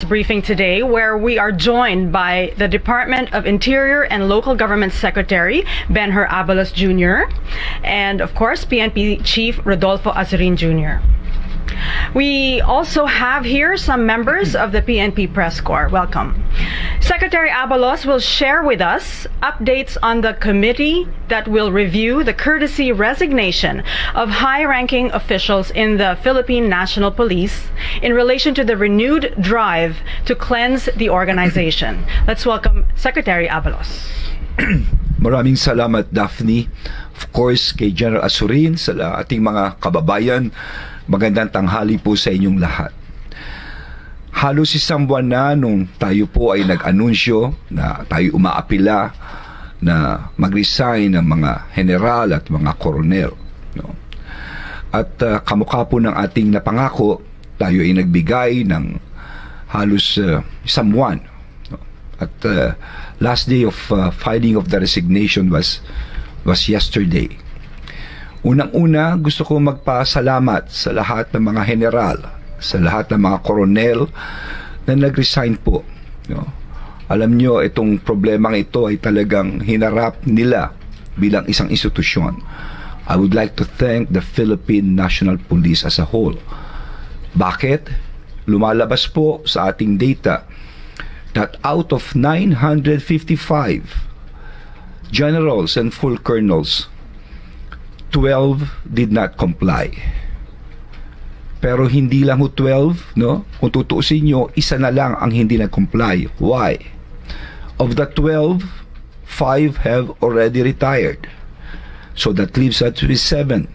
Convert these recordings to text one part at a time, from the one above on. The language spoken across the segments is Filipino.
Briefing today, where we are joined by the Department of Interior and Local Government Secretary Benhur Abalos Jr. and of course PNP Chief Rodolfo Azurin Jr. We also have here some members of the PNP Press Corps. Welcome. Secretary Abalos will share with us updates on the committee that will review the courtesy resignation of high-ranking officials in the Philippine National Police in relation to the renewed drive to cleanse the organization. Let's welcome Secretary Abalos. Maraming salamat, Daphne. Of course, kay General Azurin, sa ating mga kababayan, magandang tanghali po sa inyong lahat. Halos isang buwan na nung tayo po ay nag-anunsyo na tayo umaapila na mag-resign ng mga general at mga koronel. No? At kamukha po ng ating napangako, tayo ay nagbigay ng halos isang buwan. No? At last day of filing of the resignation was yesterday. Unang-una, gusto ko magpasalamat sa lahat ng mga general, sa lahat ng mga koronel na nag-resign po. No? Alam nyo, itong problemang ito ay talagang hinarap nila bilang isang institusyon. I would like to thank the Philippine National Police as a whole. Bakit? Lumalabas po sa ating data that out of 955 generals and full colonels, 12 did not comply. Pero hindi lang ho 12, no? Kung tutuusin nyo, isa na lang ang hindi nag-comply. Why? Of the 12, 5 have already retired. So that leaves us with 7.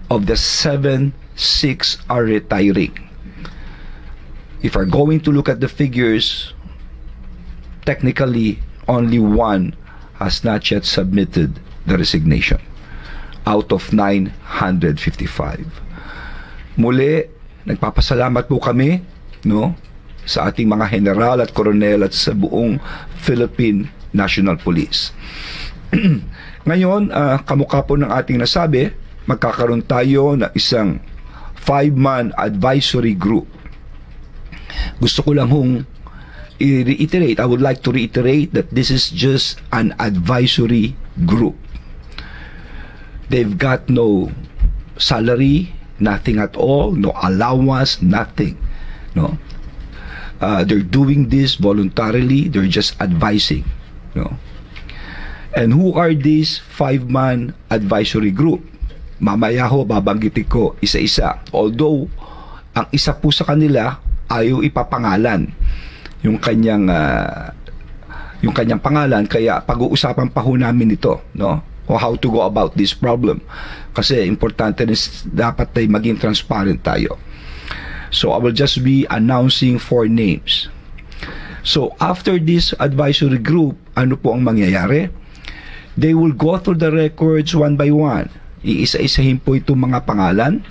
Of the 7, 6 are retiring. If we're going to look at the figures, technically, only 1 has not yet submitted the resignation out of 955. Muli, nagpapasalamat po kami, no, sa ating mga general at koronel at sa buong Philippine National Police. Ngayon, kamukha po ng ating nasabi, magkakaroon tayo ng isang 5-man advisory group. Gusto ko lang hong i-reiterate, I would like to reiterate that this is just an advisory group. They've got no salary, nothing at all, no allowance, nothing. No, they're doing this voluntarily. They're just advising. No, and who are these 5-man advisory group? Mamaya ho babanggitin ko isa-isa. Although ang isa po sa kanila ayaw ipapangalan yung kanyang pangalan, kaya pag-uusapan pa ho namin ito, no? O how to go about this problem. Kasi importante rin dapat ay maging transparent tayo. So I will just be announcing 4 names. So after this advisory group, ano po ang mangyayari? They will go through the records one by one. Iisa-isahin po itong mga pangalan.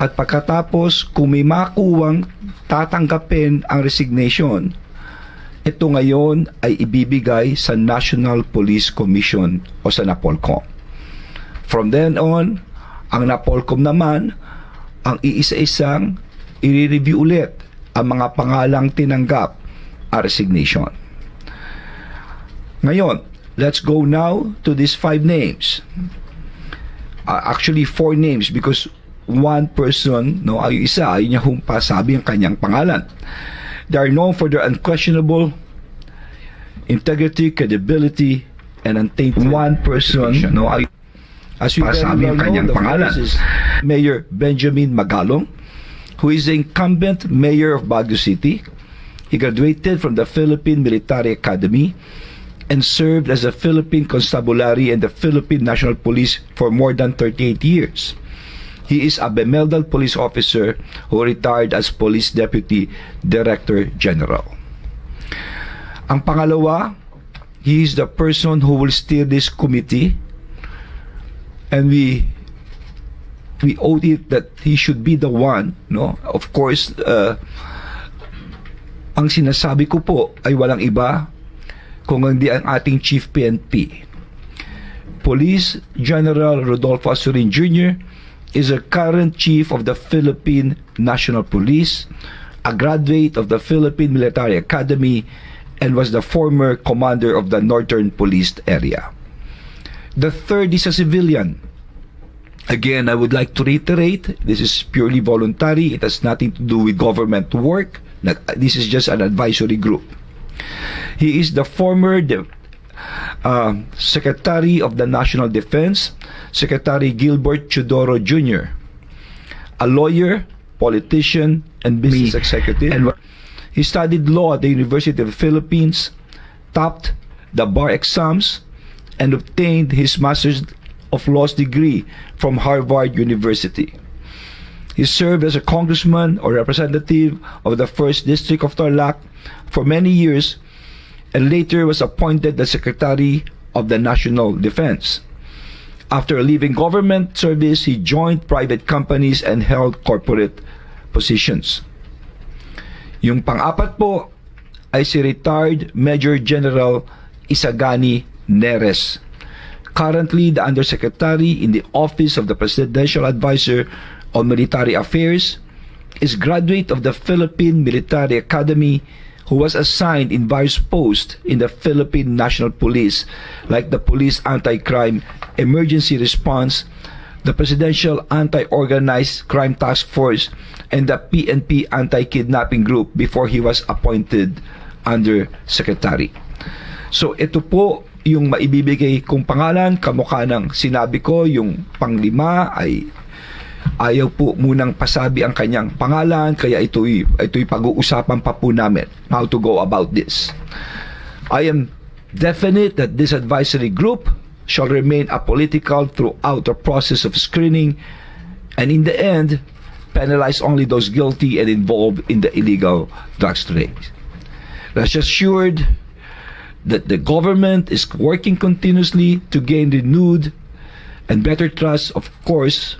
At pagkatapos, kung may makuwang tatanggapin ang resignation, ito ngayon ay ibibigay sa National Police Commission o sa NAPOLCOM. From then on, ang NAPOLCOM naman ang iisa-isang i-review ulit ang mga pangalang tinanggap ang resignation. Ngayon, let's go now to these 5 names. Actually, 4 names because one person, no, ay isa, ay niya pasabi ang kanyang pangalan. They are known for their unquestionable integrity, credibility, and untainted. One person, no, as we pasabi ang kanyang pangalan. Mayor Benjamin Magalong, who is the incumbent mayor of Baguio City. He graduated from the Philippine Military Academy and served as a Philippine Constabulary and the Philippine National Police for more than 38 years. He is a Bemedal police officer who retired as Police Deputy Director General. Ang pangalawa, he is the person who will steer this committee, and we owe it that he should be the one, no? Of course, ang sinasabi ko po ay walang iba kung hindi ang ating Chief PNP. Police General Rodolfo Azurin Jr. is a current Chief of the Philippine National Police a graduate of the Philippine Military Academy, and was the former commander of the Northern Police Area. The third is a civilian. Again, I would like to reiterate, this is purely voluntary. It has nothing to do with government work. This is just an advisory group. He is the former Secretary of the National Defense, Secretary Gilbert Chudoro Jr., a lawyer, politician, and business executive. And he studied law at the University of the Philippines, topped the bar exams, and obtained his Master's of Laws degree from Harvard University. He served as a congressman or representative of the 1st District of Tarlac for many years, and later was appointed the Secretary of the National Defense. After leaving government service, he joined private companies and held corporate positions. Yung pang-apat po ay si retired Major General Isagani Neres, currently the Undersecretary in the Office of the Presidential Advisor on Military Affairs, is graduate of the Philippine Military Academy, who was assigned in various posts in the Philippine National Police, like the Police Anti-Crime Emergency Response, the Presidential Anti-Organized Crime Task Force, and the PNP Anti-Kidnapping Group before he was appointed Undersecretary. So ito po yung maibibigay kong pangalan, kamukha ng sinabi ko, yung panglima ay ayaw po munang pasabi ang kanyang pangalan, kaya ito'y pag-uusapan pa po namin how to go about this. I am definite that this advisory group shall remain apolitical throughout the process of screening, and in the end, penalize only those guilty and involved in the illegal drugs trade. Rest assured that the government is working continuously to gain renewed and better trust, of course,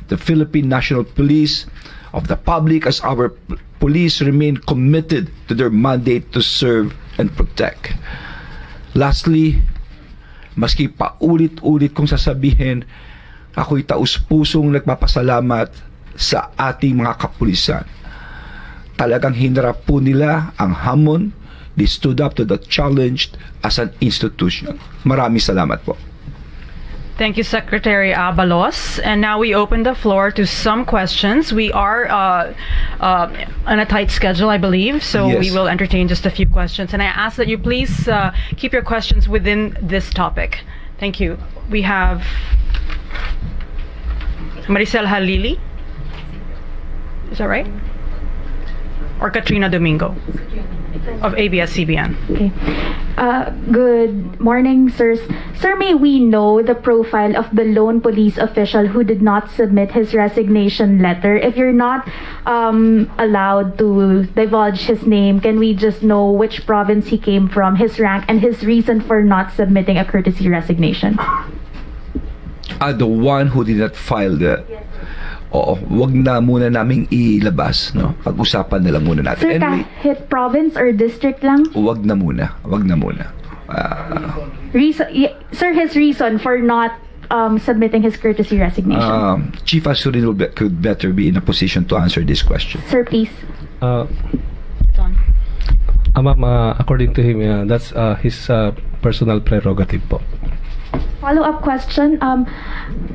the Philippine National Police, of the public, as our police remain committed to their mandate to serve and protect. Lastly, maski pa ulit-ulit kong sasabihin, ako'y taus-pusong nagpapasalamat sa ating mga kapulisan. Talagang hinarap po nila ang hamon. They stood up to the challenge as an institution. Maraming salamat po. Thank you, Secretary Abalos. And now we open the floor to some questions. We are on a tight schedule, I believe, so Yes. we will entertain just a few questions. And I ask that you please keep your questions within this topic. Thank you. We have Maricel Halili. Is that right? Or Katrina Domingo of ABS-CBN. Okay. Good morning, sirs. Sir, may we know the profile of the lone police official who did not submit his resignation letter? If you're not allowed to divulge his name, can we just know which province he came from, his rank, and his reason for not submitting a courtesy resignation? The one who did not file the... Oo, wag na muna naming ilabas, no? Pag-usapan na lang muna natin. Sir, Anyway, kahit province or district lang? wag na muna. Sir, his reason for not submitting his courtesy resignation. Chief Asurin could better be in a position to answer this question. Sir, please. It's on. Ma'am, according to him, that's his personal prerogative po. Follow-up question.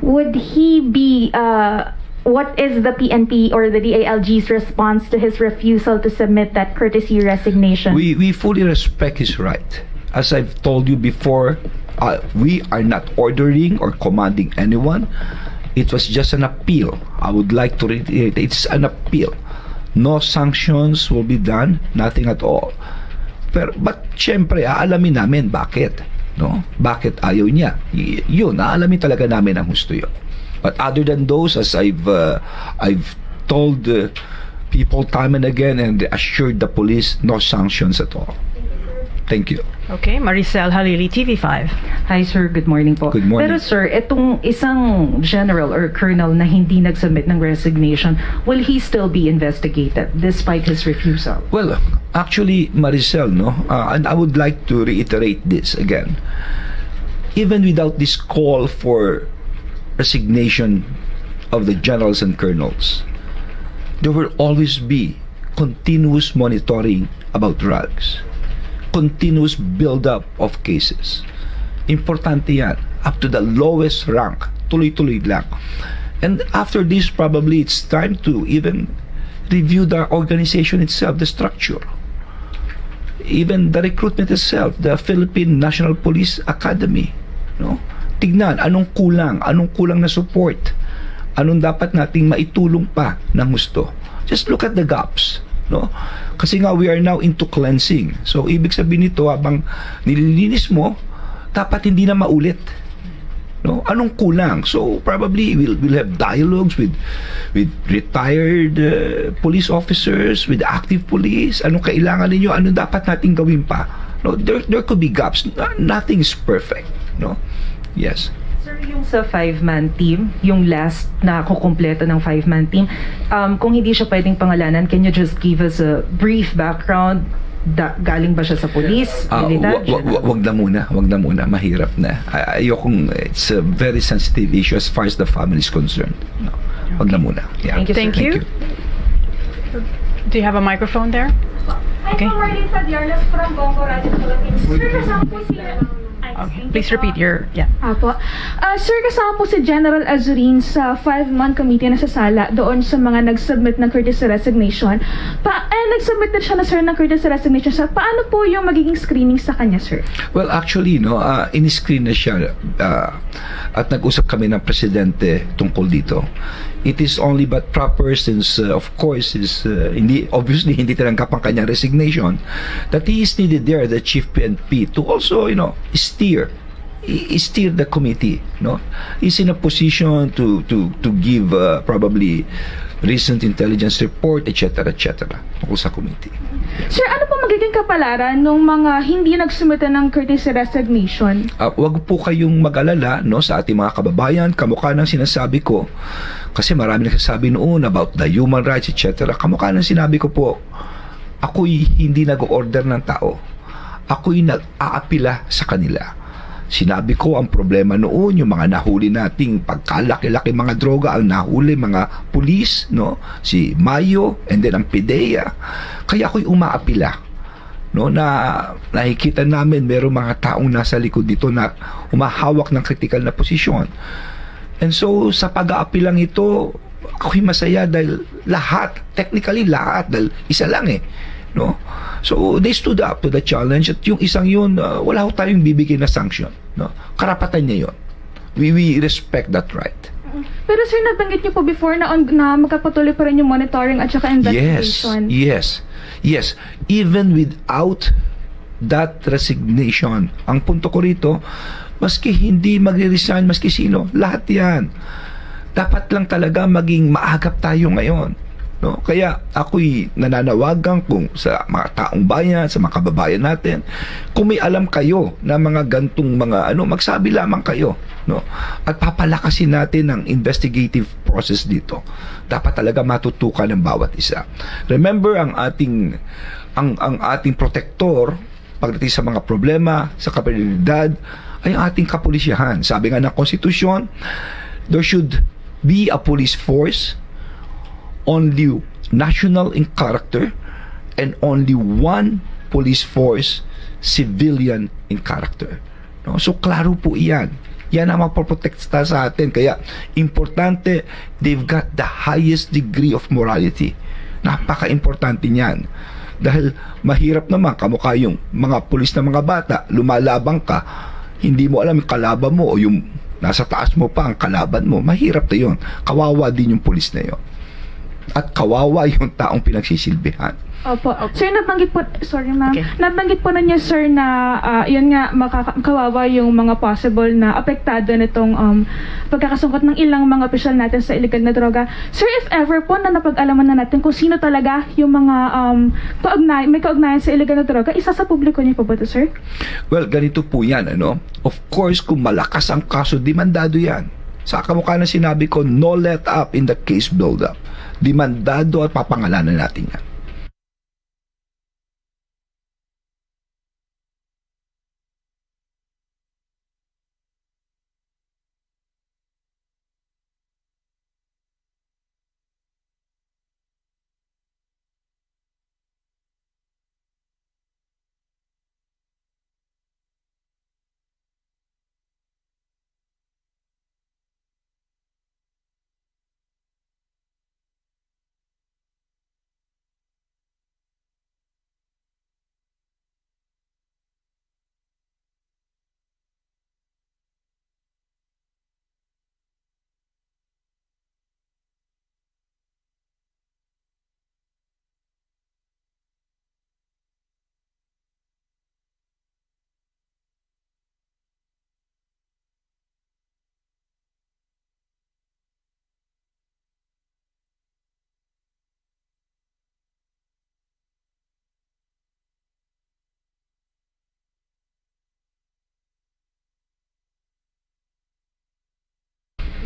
Would he be... what is the PNP or the DILG's response to his refusal to submit that courtesy resignation? We fully respect his right. As I've told you before, we are not ordering or commanding anyone. It was just an appeal. I would like to reiterate, it's an appeal. No sanctions will be done, nothing at all. But syempre, aalamin namin bakit. No? Bakit ayaw niya? Yun, aalamin talaga namin ang gusto yun. But other than those, as I've told people time and again and assured the police, no sanctions at all. Thank you. Okay, Maricel Halili, TV5. Hi sir, good morning po. Good morning. Pero sir, itong isang general or colonel na hindi nag-submit ng resignation, will he still be investigated despite his refusal? Well, actually, Maricel, no, and I would like to reiterate this again. Even without this call for resignation of the generals and colonels, there will always be continuous monitoring about drugs, continuous build-up of cases. Importante yan. Up to the lowest rank. Tuloy-tuloy lang. And after this, probably it's time to even review the organization itself, the structure. Even the recruitment itself, the Philippine National Police Academy. No? Tignan, anong kulang na support, anong dapat nating maitulong pa ng gusto. Just look at the gaps. No? Kasi nga, we are now into cleansing. So, ibig sabihin nito, habang nililinis mo, dapat hindi na maulit. No? Anong kulang? So probably we'll have dialogues with retired police officers, with active police. Anong kailangan ninyo? Anong dapat nating gawin pa? No, there could be gaps. Nothing is perfect, no? Yes. Sir, yung sa 5-man team, yung last na kukumpleto ng 5-man team, kung hindi siya pwedeng pangalanan, can you just give us a brief background? Galing ba siya sa police? Wag na muna, mahirap na. Ayokong, it's a very sensitive issue as far as the family is concerned. No. Wag na muna. Yeah. Thank you, sir. Thank you. Do you have a microphone there? Okay. I'm Marlene Padiernas from Bongo Radio Philippines. Sir, kasama po si... Okay. Please repeat your... Yeah. Apo. Sir, kasama po si General Azurin sa 5-man committee na sasala doon sa mga nag-submit ng courtesy resignation. Nag-submit na siya na, sir, ng courtesy resignation. Paano po yung magiging screening sa kanya, sir? Well, actually, no, in-screen na siya at nag-usap kami ng presidente tungkol dito. It is only but proper since, of course, obviously hindi tinanggap ang kanyang resignation, that he is needed there, the chief PNP, to also, steer the committee. No, he's in a position to give probably recent intelligence report, etc., tungkol sa committee. Sir, ano po magiging kapalaran ng mga hindi nagsumita ng courtesy resignation? Wag po kayong mag-alala, no, sa ating mga kababayan, kamukha ng sinasabi ko, kasi marami nagsasabi noon about the human rights, etc. Kamukha ng sinabi ko po, ako'y hindi nag-order ng tao. Ako'y nag-aapila sa kanila. Sinabi ko ang problema noon, yung mga nahuli nating pagkalaki-laki mga droga, ang nahuli mga pulis, no? Si Mayo, and then ang PIDEA. Kaya ako'y umaapila. No, na nakikita namin merong mga taong nasa likod dito na umahawak ng critical na posisyon. And so, sa pag-aapilang ito, ako'y masaya dahil technically lahat, dahil isa lang no? So, they stood up to the challenge at yung isang yun, wala ho tayong bibigyan na sanction, no? Karapatan niya yun. We respect that right. Pero sir, nabanggit niyo po before na magkapatuloy pa rin yung monitoring at saka investigation. Yes. Even without that resignation, ang punto ko rito, maski hindi magre-resign, maski sino, lahat yan. Dapat lang talaga maging maagap tayo ngayon. No? Kaya ako'y nananawagan kung sa mga taong bayan, sa mga kababayan natin, kung may alam kayo na mga gantong mga magsabi lamang kayo, no? At papalakasin natin ang investigative process dito. Dapat talaga matutukan ng bawat isa. Remember, ang ating protector pagdating sa mga problema, sa kriminalidad, ay ang ating kapulisyahan. Sabi nga ng konstitusyon, there should be a police force only national in character and only one police force civilian in character. No? So klaro po iyan. Yan ang mapoprotekta sa atin. Kaya importante, they've got the highest degree of morality. Napaka-importante niyan. Dahil mahirap naman, kamukha yung mga pulis na mga bata, lumalabang ka, hindi mo alam yung kalaban mo o yung nasa taas mo pa ang kalaban mo. Mahirap na yun. Kawawa din yung pulis na yun. At kawawa yung taong pinagsisilbihan. Opo. Sir, nabanggit po, sorry ma'am, Okay. nabanggit po na niya sir na yun nga, kawawa yung mga possible na apektado nitong pagkakasungkot ng ilang mga opisyal natin sa illegal na droga. Sir, if ever po na napag-alaman na natin kung sino talaga yung mga may kaugnayan sa illegal na droga, isa sa publiko niyo po ba ito, sir? Well, ganito po yan, Of course, kung malakas ang kaso, demandado yan. Sa kamukha na sinabi ko, no let up in the case build-up. Demandado at papangalanan natin yan.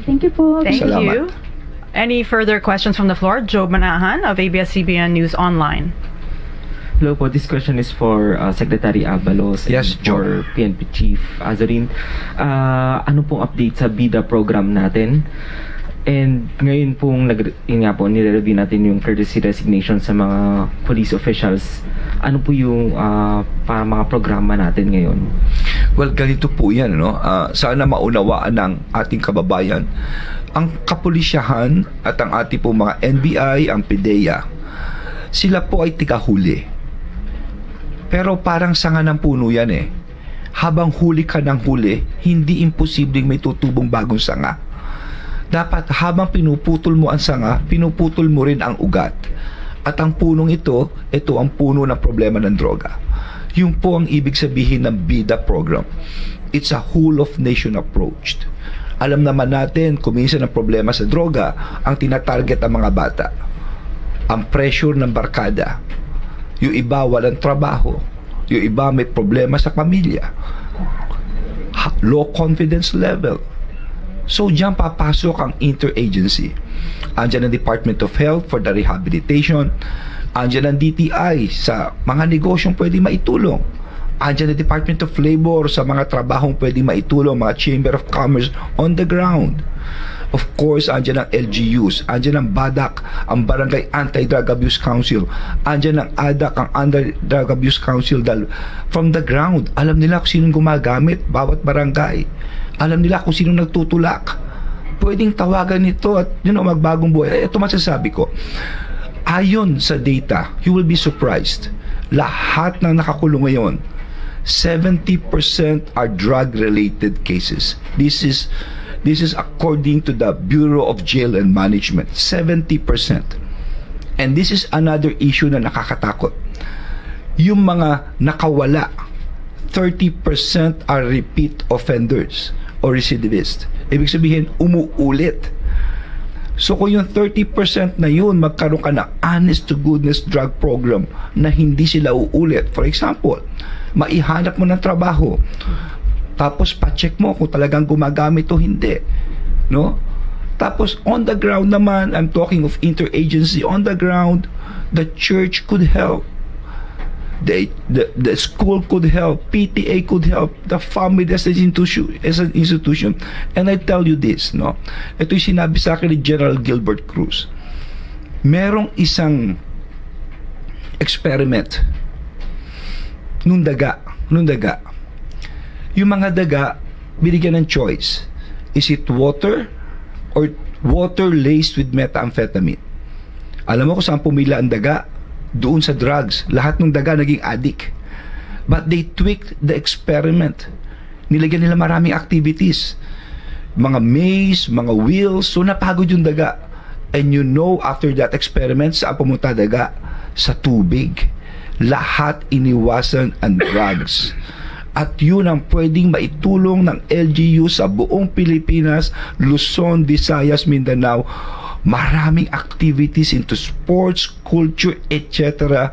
Thank you po. Thank Salamat. you. Any further questions from the floor? Joe Manahan of ABS-CBN News Online. Hello po, this question is for Secretary Abalos Yes, and for PNP Chief Azorin. Ano pong update sa BIDA program natin? And ngayon pong nire-review natin yung courtesy resignation sa mga police officials. Ano po yung para mga programa natin ngayon? Well, ganito po yan, no? Sana maunawaan ng ating kababayan. Ang kapulisyahan at ang ating po mga NBI, ang PIDEA, sila po ay tikahuli. Pero parang sanga ng puno yan eh. Habang huli ka ng huli, hindi imposibleng may tutubong bagong sanga. Dapat habang pinuputol mo ang sanga, pinuputol mo rin ang ugat. At ang punong ito ang puno ng problema ng droga. Yung po ang ibig sabihin ng BIDA program. It's a whole of nation approach. Alam naman natin, kung minsan ang problema sa droga, ang tinatarget ang mga bata. Ang pressure ng barkada. Yung iba walang trabaho. Yung iba may problema sa pamilya. Low confidence level. So diyan papasok ang interagency. Andiyan ang Department of Health for the rehabilitation. Andiyan ang DTI sa mga negosyong pwede maitulong. Andiyan ang Department of Labor sa mga trabahong pwede maitulong, mga Chamber of Commerce on the ground. Of course, andyan ang LGUs, andyan ang BADAC, ang Barangay Anti-Drug Abuse Council, andyan ang ADAC, ang Anti-Drug Abuse Council. Dahil from the ground, alam nila kung sinong gumagamit, bawat barangay. Alam nila kung sinong nagtutulak. Pwedeng tawagan nito at magbagong buhay. Ito masasabi ko. Ayon sa data, you will be surprised. Lahat ng nakakulong ngayon, 70% are drug-related cases. This is according to the Bureau of Jail and Management. 70%. And this is another issue na nakakatakot. Yung mga nakawala, 30% are repeat offenders or recidivists. Ibig sabihin, umuulit. So kung yung 30% na yun, magkaroon ka ng honest to goodness drug program na hindi sila uulit. For example, maihanap mo ng trabaho. Tapos pa-check mo kung talagang gumagamit o hindi. No? Tapos on the ground naman, I'm talking of interagency, on the ground, the church could help. The school could help, PTA could help, the family as an institution. And I tell you this, no? Ito yung sinabi sa akin ni General Gilbert Cruz. Merong isang experiment nung daga. Yung mga daga, binigyan ng choice. Is it water or water laced with methamphetamine? Alam mo kung saan pumila ang daga? Doon sa drugs. Lahat ng daga naging addict. But they tweaked the experiment. Nilagyan nila maraming activities. Mga maze, mga wheels. So napagod yung daga. And after that experiment, saan pumunta daga? Sa tubig. Lahat iniwasan ang drugs. At yun ang pwedeng maitulong ng LGU sa buong Pilipinas, Luzon, Visayas, Mindanao. Maraming activities into sports, culture, etc.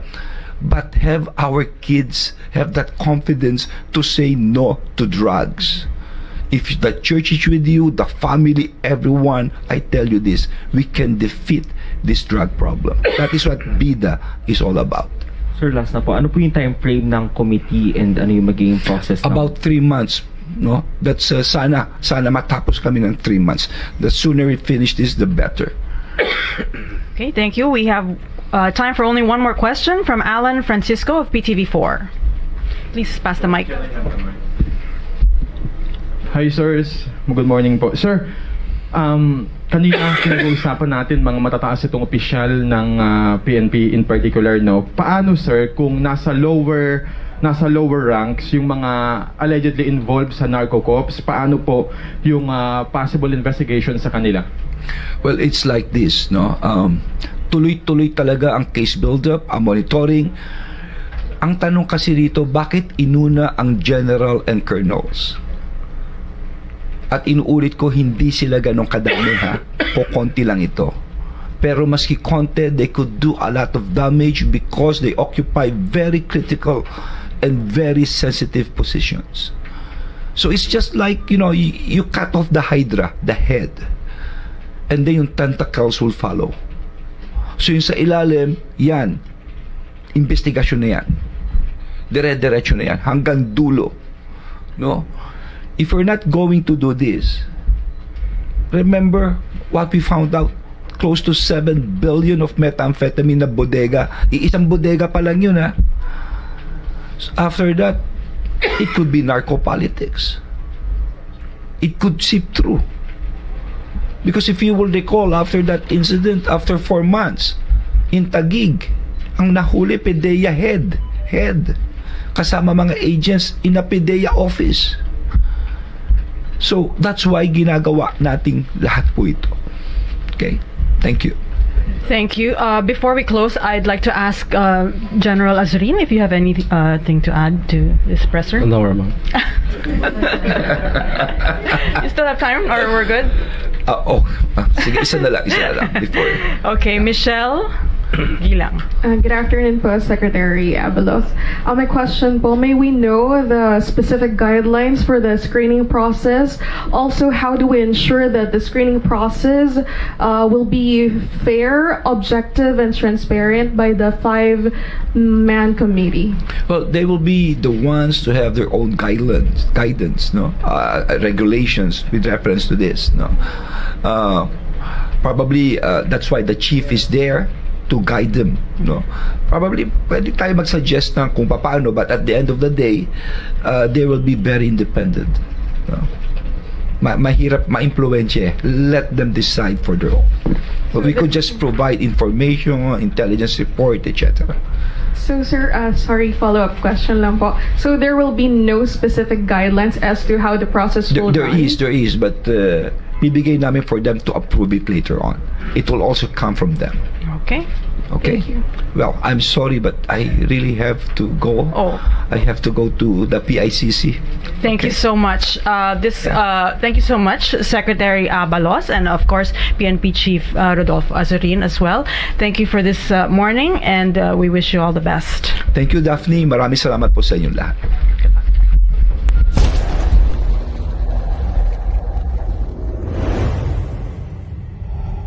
But have our kids have that confidence to say no to drugs. If the church is with you, the family, everyone, I tell you this, we can defeat this drug problem. That is what BIDA is all about. Sir, last na po, ano po yung time frame ng committee and ano yung magiging process? About 3 months. No, that's sana matapos kami ng 3 months. The sooner we finish this, the better. Okay, thank you. We have time for only one more question from Alan Francisco of PTV4. Please pass the mic. Hi sirs, good morning po. Sir, kanina pinag-uusapan natin mga matataas itong opisyal ng PNP in particular, no? Paano sir kung nasa lower ranks yung mga allegedly involved sa narco-cops, paano po yung possible investigation sa kanila? Well, it's like this, no? Tuloy-tuloy talaga ang case build-up, ang monitoring. Ang tanong kasi dito, bakit inuna ang general and colonels? At inuulit ko, hindi sila ganong kadami, ha? O konti lang ito. Pero maski konti, they could do a lot of damage because they occupy very critical and very sensitive positions. So it's just like, you cut off the hydra, the head. and then yung tentacles will follow. So yung sa ilalim, yan, investigasyon na yan. Dire-diretso na yan, hanggang dulo. No? If we're not going to do this, remember what we found out? Close to 7 billion of methamphetamine na bodega. Iisang bodega pa lang yun, ha? So after that, it could be narco-politics. It could seep through. Because if you will recall, after that incident, after 4 months, in Taguig, ang nahuli, PDEA head. Kasama mga agents in a PDEA office. So, that's why ginagawa nating lahat po ito. Okay? Thank you. Thank you. Before we close, I'd like to ask General Azurin if you have anything to add to this presser. No, ma'am. You still have time, or we're good? Sige, isa na lang before. Okay, Michelle Gilang. Good afternoon po, Secretary Abalos. My question po, may we know the specific guidelines for the screening process? Also, how do we ensure that the screening process will be fair, objective, and transparent by the 5-man committee? Well, they will be the ones to have their own guidance, no, regulations with reference to this, no. Probably that's why the chief is there to guide them, no. Probably pwede tayo mag-suggest ng kung paano, but at the end of the day, they will be very independent, no. Mahirap ma-influensya. Let them decide for their own. But we could just provide information, intelligence report, etc. So, sir, sorry, follow-up question lang po. So, there will be no specific guidelines as to how the process will There run? is, but bibigay namin for them to approve it later on. It will also come from them. Okay. Okay. Thank you. Well, I'm sorry, but I really have to go. I have to go to the PICC. Thank you so much. Thank you so much, Secretary Abalos, and of course PNP Chief Rodolfo Azurin as well. Thank you for this morning, and we wish you all the best. Thank you, Daphne. Maraming salamat po sa inyong lahat.